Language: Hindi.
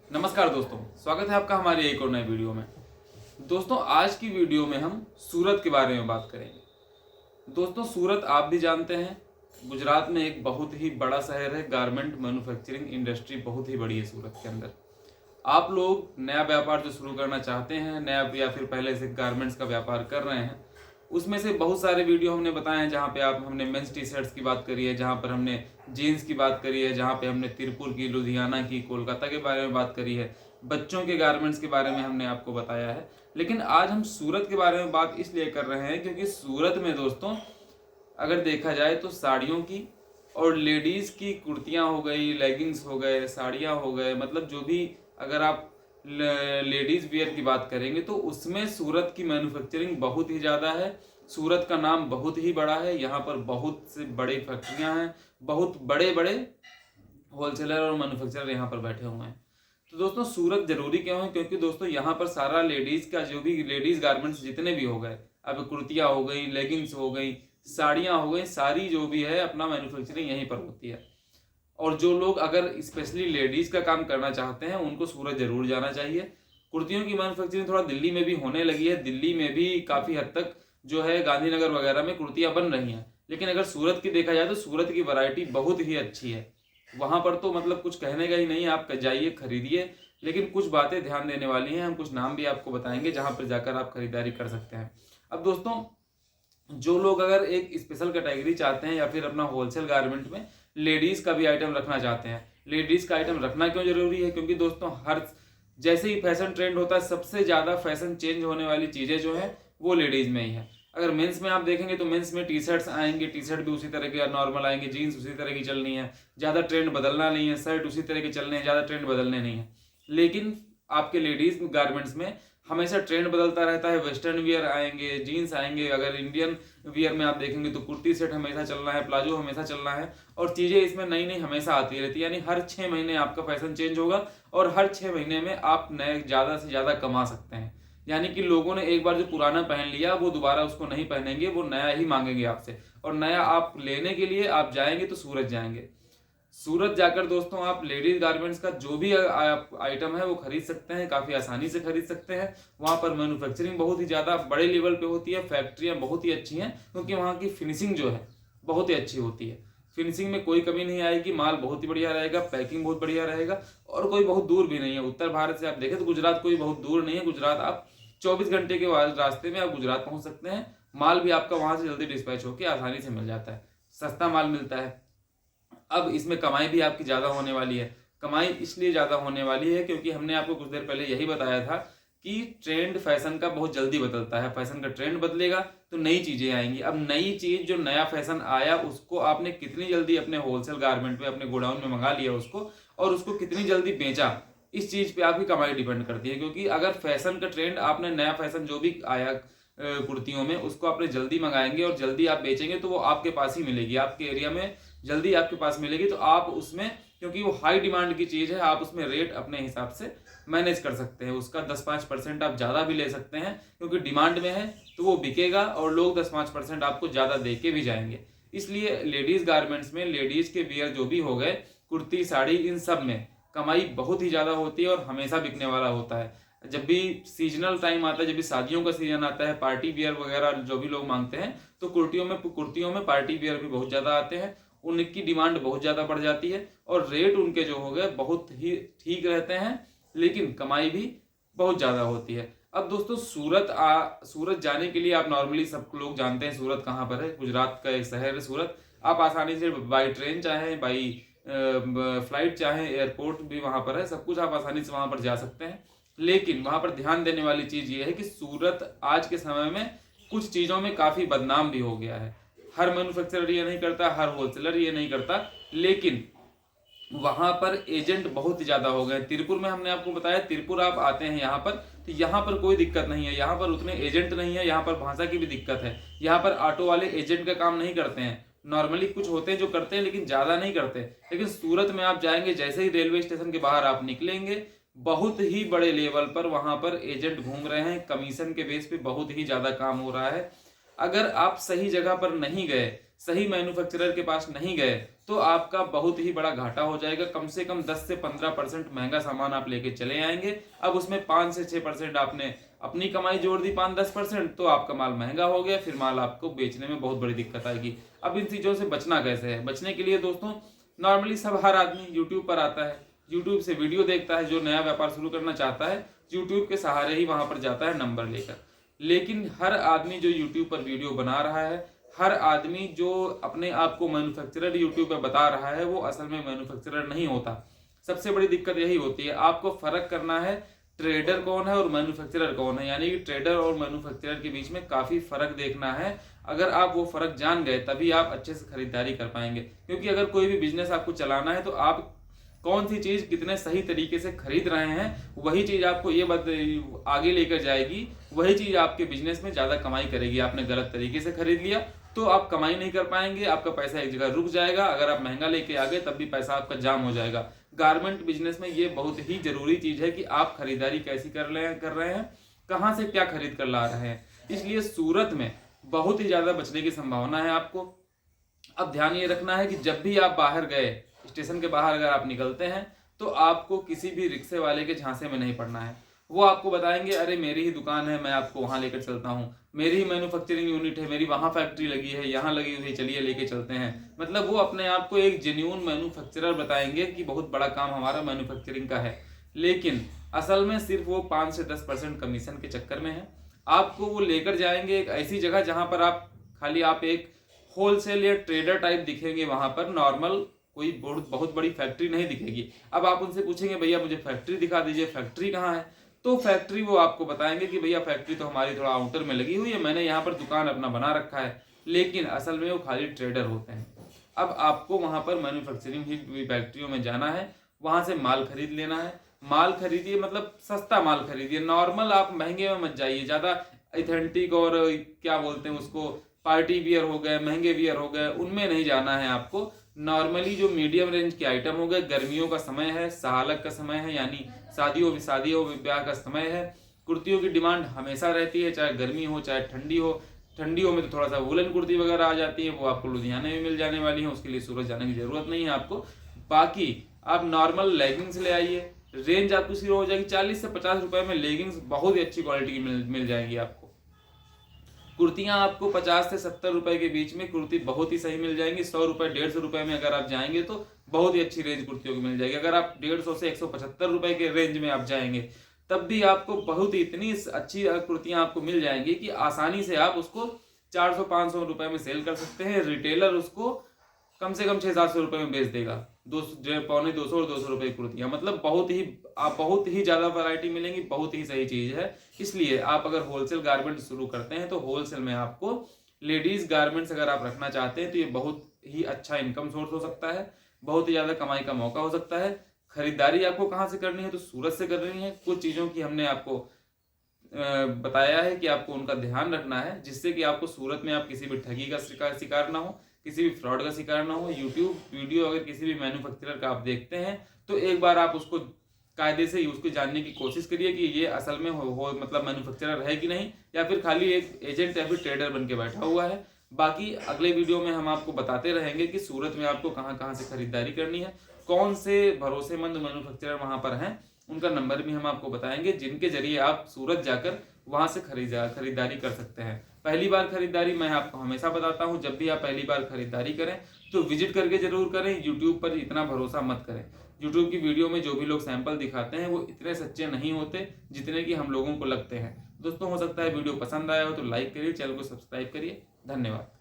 नमस्कार दोस्तों, स्वागत है आपका हमारी एक और नए वीडियो में। दोस्तों, आज की वीडियो में हम सूरत के बारे में बात करेंगे। दोस्तों, सूरत आप भी जानते हैं, गुजरात में एक बहुत ही बड़ा शहर है। गारमेंट मैन्युफैक्चरिंग इंडस्ट्री बहुत ही बड़ी है सूरत के अंदर। आप लोग नया व्यापार जो शुरू करना चाहते हैं, नया या फिर पहले से गारमेंट्स का व्यापार कर रहे हैं, उसमें से बहुत सारे वीडियो हमने बताए हैं जहाँ पे हमने मेंस टी शर्ट्स की बात करी है, जहाँ पर हमने जीन्स की बात करी है, जहाँ पे हमने तिरपुर की, लुधियाना की, कोलकाता के बारे में बात करी है, बच्चों के गारमेंट्स के बारे में हमने आपको बताया है। लेकिन आज हम सूरत के बारे में बात इसलिए कर रहे हैं क्योंकि सूरत में दोस्तों अगर देखा जाए तो साड़ियों की और लेडीज़ की कुर्तियाँ हो गई, लेगिंग्स हो गए, साड़ियाँ हो गए, मतलब जो भी अगर आप लेडीज़ वियर की बात करेंगे तो उसमें सूरत की मैन्युफैक्चरिंग बहुत ही ज़्यादा है। सूरत का नाम बहुत ही बड़ा है। यहाँ पर बहुत से बड़ी फैक्ट्रियाँ हैं, बहुत बड़े बड़े होलसेलर और मैन्युफैक्चरर यहाँ पर बैठे हुए हैं। तो दोस्तों, सूरत जरूरी क्यों है? क्योंकि दोस्तों यहाँ पर सारा लेडीज़ का जो भी लेडीज़ गारमेंट्स जितने भी हो गए, अब कुर्तियाँ हो गई, लेगिंग्स हो गई, साड़ियाँ हो गई, सारी जो भी है अपना मैन्युफैक्चरिंग यहीं पर होती है। और जो लोग अगर स्पेशली लेडीज़ का काम करना चाहते हैं उनको सूरत जरूर जाना चाहिए। कुर्तियों की मैन्युफैक्चरिंग थोड़ा दिल्ली में भी होने लगी है। दिल्ली में भी काफ़ी हद तक जो है गांधीनगर वगैरह में कुर्तियाँ बन रही हैं। लेकिन अगर सूरत की देखा जाए तो सूरत की वैरायटी बहुत ही अच्छी है। वहाँ पर तो मतलब कुछ कहने का ही नहीं, आप जाइए खरीदिए। लेकिन कुछ बातें ध्यान देने वाली हैं, हम कुछ नाम भी आपको बताएंगे जहाँ पर जाकर आप खरीदारी कर सकते हैं। अब दोस्तों, जो लोग अगर एक स्पेशल कैटेगरी चाहते हैं या फिर अपना होलसेल गारमेंट में लेडीज़ का भी आइटम रखना चाहते हैं, लेडीज़ का आइटम रखना क्यों जरूरी है? क्योंकि दोस्तों हर जैसे ही फैशन ट्रेंड होता है, सबसे ज़्यादा फैशन चेंज होने वाली चीज़ें जो है वो लेडीज़ में ही है। अगर मेंस में आप देखेंगे तो मेंस में टी शर्ट्स आएंगे, टी शर्ट भी उसी तरह के नॉर्मल आएंगे, जीन्स उसी तरह की चलनी है, ज़्यादा ट्रेंड बदलना नहीं है, शर्ट उसी तरह के चलने हैं, ज़्यादा ट्रेंड बदलने नहीं है। लेकिन आपके लेडीज़ गारमेंट्स में हमेशा ट्रेंड बदलता रहता है। वेस्टर्न वियर आएंगे, जीन्स आएंगे, अगर इंडियन वियर में आप देखेंगे तो कुर्ती सेट हमेशा चलना है, प्लाजो हमेशा चलना है, और चीज़ें इसमें नई नई हमेशा आती रहती है। यानी हर 6 महीने आपका फैशन चेंज होगा और हर 6 महीने में आप नए ज़्यादा से ज़्यादा कमा सकते हैं। यानी कि लोगों ने एक बार जो पुराना पहन लिया वो दोबारा उसको नहीं पहनेंगे, वो नया ही मांगेंगे आपसे। और नया आप लेने के लिए आप जाएंगे तो सूरत जाएंगे। सूरत जाकर दोस्तों आप लेडीज गारमेंट्स का जो भी आइटम है वो खरीद सकते हैं, काफ़ी आसानी से खरीद सकते हैं। वहाँ पर मैन्युफैक्चरिंग बहुत ही ज़्यादा बड़े लेवल पे होती है, फैक्ट्रियाँ बहुत ही अच्छी हैं, क्योंकि वहाँ की फिनिशिंग जो है बहुत ही अच्छी होती है। फिनिशिंग में कोई कमी नहीं आएगी, माल बहुत ही बढ़िया रहेगा, पैकिंग बहुत बढ़िया रहेगा, और कोई बहुत दूर भी नहीं है। उत्तर भारत से आप देखें तो गुजरात कोई बहुत दूर नहीं है। गुजरात आप 24 घंटे के रास्ते में आप गुजरात पहुँच सकते हैं। माल भी आपका वहाँ से जल्दी डिस्पैच होकर आसानी से मिल जाता है, सस्ता माल मिलता है। अब इसमें कमाई भी आपकी ज़्यादा होने वाली है। कमाई इसलिए ज़्यादा होने वाली है क्योंकि हमने आपको कुछ देर पहले यही बताया था कि ट्रेंड फैशन का बहुत जल्दी बदलता है। फैशन का ट्रेंड बदलेगा तो नई चीज़ें आएंगी। अब नई चीज़ जो नया फैशन आया उसको आपने कितनी जल्दी अपने होलसेल गारमेंट में, अपने गोडाउन में मंगा लिया उसको, और उसको कितनी जल्दी बेचा, इस चीज़ पे आपकी कमाई डिपेंड करती है। क्योंकि अगर फैशन का ट्रेंड, आपने नया फैशन जो भी आया कुर्तियों में, उसको आपने जल्दी मंगाएंगे और जल्दी आप बेचेंगे तो वो आपके पास ही मिलेगी, आपके एरिया में जल्दी आपके पास मिलेगी। तो आप उसमें, क्योंकि वो हाई डिमांड की चीज़ है, आप उसमें रेट अपने हिसाब से मैनेज कर सकते हैं। उसका 10-5% आप ज़्यादा भी ले सकते हैं, क्योंकि डिमांड में है तो वो बिकेगा और लोग 10-5% आपको ज़्यादा दे के भी जाएंगे। इसलिए लेडीज़ गारमेंट्स में लेडीज़ के वियर जो भी हो गए, कुर्ती, साड़ी, इन सब में कमाई बहुत ही ज़्यादा होती है और हमेशा बिकने वाला होता है। जब भी सीजनल टाइम आता है, जब भी शादियों का सीजन आता है, पार्टी वियर वगैरह जो भी लोग मांगते हैं, तो कुर्तियों में पार्टी वियर भी बहुत ज़्यादा आते हैं। उनकी डिमांड बहुत ज़्यादा बढ़ जाती है और रेट उनके जो हो गए बहुत ही ठीक रहते हैं, लेकिन कमाई भी बहुत ज़्यादा होती है। अब दोस्तों, सूरत जाने के लिए आप नॉर्मली सब लोग जानते हैं सूरत कहाँ पर है। गुजरात का एक शहर है सूरत। आप आसानी से बाई ट्रेन चाहें, बाई फ्लाइट चाहें, एयरपोर्ट भी वहाँ पर है, सब कुछ आप आसानी से वहाँ पर जा सकते हैं। लेकिन वहाँ पर ध्यान देने वाली चीज़ ये है कि सूरत आज के समय में कुछ चीज़ों में काफ़ी बदनाम भी हो गया है। हर मैन्युफैक्चरर ये नहीं करता, हर होलसेलर ये नहीं करता, लेकिन वहां पर एजेंट बहुत ज़्यादा हो गए। तिरपुर में हमने आपको बताया, तिरपुर आप आते हैं यहाँ पर तो यहाँ पर कोई दिक्कत नहीं है, यहाँ पर उतने एजेंट नहीं है, यहाँ पर भाषा की भी दिक्कत है। यहाँ पर ऑटो वाले एजेंट का काम नहीं करते हैं, नॉर्मली कुछ होते हैं जो करते हैं लेकिन ज़्यादा नहीं करते। लेकिन सूरत में आप जाएंगे, जैसे ही रेलवे स्टेशन के बाहर आप निकलेंगे, बहुत ही बड़े लेवल पर वहां पर एजेंट घूम रहे हैं। कमीशन के बेस पे बहुत ही ज़्यादा काम हो रहा है। अगर आप सही जगह पर नहीं गए, सही मैन्युफैक्चरर के पास नहीं गए तो आपका बहुत ही बड़ा घाटा हो जाएगा। कम से कम 10 से 15% महंगा सामान आप लेके चले आएंगे। अब उसमें 5 से 6% आपने अपनी कमाई जोड़ दी, 5-10%, तो आपका माल महंगा हो गया, फिर माल आपको बेचने में बहुत बड़ी दिक्कत आएगी। अब इन चीज़ों से बचना कैसे है? बचने के लिए दोस्तों नॉर्मली हर आदमी यूट्यूब पर आता है, यूट्यूब से वीडियो देखता है। जो नया व्यापार शुरू करना चाहता है यूट्यूब के सहारे ही वहां पर जाता है नंबर लेकर। लेकिन हर आदमी जो यूट्यूब पर वीडियो बना रहा है, हर आदमी जो अपने आप को मैन्युफैक्चरर यूट्यूब पर बता रहा है, वो असल में मैन्युफैक्चरर नहीं होता। सबसे बड़ी दिक्कत यही होती है। आपको फर्क करना है ट्रेडर कौन है और मैन्युफैक्चरर कौन है, यानी कि ट्रेडर और मैन्युफैक्चरर के बीच में काफी फर्क देखना है। अगर आप वो फर्क जान गए तभी आप अच्छे से खरीदारी कर पाएंगे। क्योंकि अगर कोई भी बिजनेस आपको चलाना है तो आप कौन सी चीज कितने सही तरीके से खरीद रहे हैं, वही चीज आपको ये आगे लेकर जाएगी, वही चीज आपके बिजनेस में ज्यादा कमाई करेगी। आपने गलत तरीके से खरीद लिया तो आप कमाई नहीं कर पाएंगे, आपका पैसा एक जगह रुक जाएगा। अगर आप महंगा लेके आ गए तब भी पैसा आपका जाम हो जाएगा। गारमेंट बिजनेस में ये बहुत ही जरूरी चीज है कि आप खरीदारी कैसी कर रहे हैं, कहाँ से क्या खरीद कर ला रहे हैं। इसलिए सूरत में बहुत ही ज्यादा बचने की संभावना है आपको। अब ध्यान ये रखना है कि जब भी आप बाहर गए, स्टेशन के बाहर अगर आप निकलते हैं, तो आपको किसी भी रिक्शे वाले के झांसे में नहीं पड़ना है। वो आपको बताएंगे अरे मेरी ही दुकान है, मैं आपको वहां लेकर चलता हूँ, मेरी ही मैन्युफैक्चरिंग यूनिट है, मेरी वहां फैक्ट्री लगी है, यहाँ लगी हुई, चलिए लेके चलते हैं। मतलब वो अपने आप को एक जेन्युइन मैन्युफैक्चरर बताएंगे कि बहुत बड़ा काम हमारा मैन्युफैक्चरिंग का है। लेकिन असल में सिर्फ वो 5 से 10% कमीशन के चक्कर में है। आपको वो लेकर जाएंगे एक ऐसी जगह जहां पर आप एक होलसेल या ट्रेडर टाइप दिखेंगे। वहां पर नॉर्मल कोई बहुत बड़ी फैक्ट्री नहीं दिखेगी। अब आप उनसे पूछेंगे भैया मुझे फैक्ट्री दिखा दीजिए, फैक्ट्री कहाँ है? तो फैक्ट्री वो आपको बताएंगे कि भैया फैक्ट्री तो हमारी थोड़ा आउटर में लगी हुई है, मैंने यहाँ पर दुकान अपना बना रखा है। लेकिन असल में वो खाली ट्रेडर होते हैं। अब आपको वहां पर मैन्युफैक्चरिंग ही फैक्ट्रियों में जाना है, वहां से माल खरीद लेना है। माल खरीदिए, मतलब सस्ता माल खरीदिए। नॉर्मल आप महंगे में मत जाइए, ज्यादा ऑथेंटिक और क्या बोलते हैं उसको, पार्टी वियर हो गए, महंगे वियर हो गए, उनमें नहीं जाना है आपको। नॉर्मली जो मीडियम रेंज के आइटम हो गए, गर्मियों का समय है, सहालक का समय है, यानी शादियों ब्याह का समय है। कुर्तियों की डिमांड हमेशा रहती है, चाहे गर्मी हो चाहे ठंडी हो। ठंडियों में तो थोड़ा सा वुलन कुर्ती वगैरह आ जाती है, वो आपको लुधियाने में मिल जाने वाली है, उसके लिए सूरत जाने की जरूरत नहीं है आपको। बाकी आप नॉर्मल लेगिंग्स ले आइए, रेंज आपको शुरू हो जाएगी 40 से 50 रुपए में। लेगिंग्स बहुत ही अच्छी क्वालिटी की मिल जाएगी आपको। कुर्तियां आपको 50 से 70 रुपए के बीच में कुर्ती बहुत ही सही मिल जाएंगी। 100 रुपए 150 रुपए में अगर आप जाएंगे तो बहुत ही अच्छी रेंज कुर्तियों की मिल जाएगी। अगर आप 150 से 175 रुपए के रेंज में आप जाएंगे तब भी आपको बहुत ही इतनी अच्छी कुर्तियां आपको मिल जाएंगी कि आसानी से आप उसको 400-500 रुपए में सेल कर सकते हैं। रिटेलर उसको कम से कम 600-700 रुपए में बेच देगा। 200-250 और 200 रुपए की कुर्तियां, मतलब बहुत ही ज्यादा वैरायटी मिलेंगी, बहुत ही सही चीज है। इसलिए आप अगर होलसेल गारमेंट शुरू करते हैं तो होलसेल में आपको लेडीज गारमेंट्स अगर आप रखना चाहते हैं तो ये बहुत ही अच्छा इनकम सोर्स हो सकता है, बहुत ही ज्यादा कमाई का मौका हो सकता है। खरीदारी आपको कहाँ से करनी है? तो सूरत से करनी है। कुछ चीजों की हमने आपको बताया है कि आपको उनका ध्यान रखना है, जिससे कि आपको सूरत में आप किसी भी ठगी का शिकार ना हो, किसी भी फ्रॉड का शिकार ना हो। यूट्यूब वीडियो अगर किसी भी मैन्युफैक्चरर का आप देखते हैं तो एक बार आप उसको कायदे से उसको जानने की कोशिश करिए कि ये असल में मतलब मैन्युफैक्चरर है कि नहीं, या फिर खाली एक एजेंट या फिर ट्रेडर बन के बैठा हुआ है। बाकी अगले वीडियो में हम आपको बताते रहेंगे कि सूरत में आपको कहाँ कहाँ से खरीदारी करनी है, कौन से भरोसेमंद मैन्युफैक्चरर वहां पर हैं, उनका नंबर भी हम आपको बताएंगे, जिनके जरिए आप सूरत जाकर वहां से खरीदारी कर सकते हैं। पहली बार खरीदारी मैं आपको हमेशा बताता हूं, जब भी आप पहली बार खरीदारी करें तो विजिट करके जरूर करें। यूट्यूब पर इतना भरोसा मत करें। यूट्यूब की वीडियो में जो भी लोग सैंपल दिखाते हैं वो इतने सच्चे नहीं होते जितने कि हम लोगों को लगते हैं। दोस्तों, हो सकता है वीडियो पसंद आया हो तो लाइक करिए, चैनल को सब्सक्राइब करिए। धन्यवाद।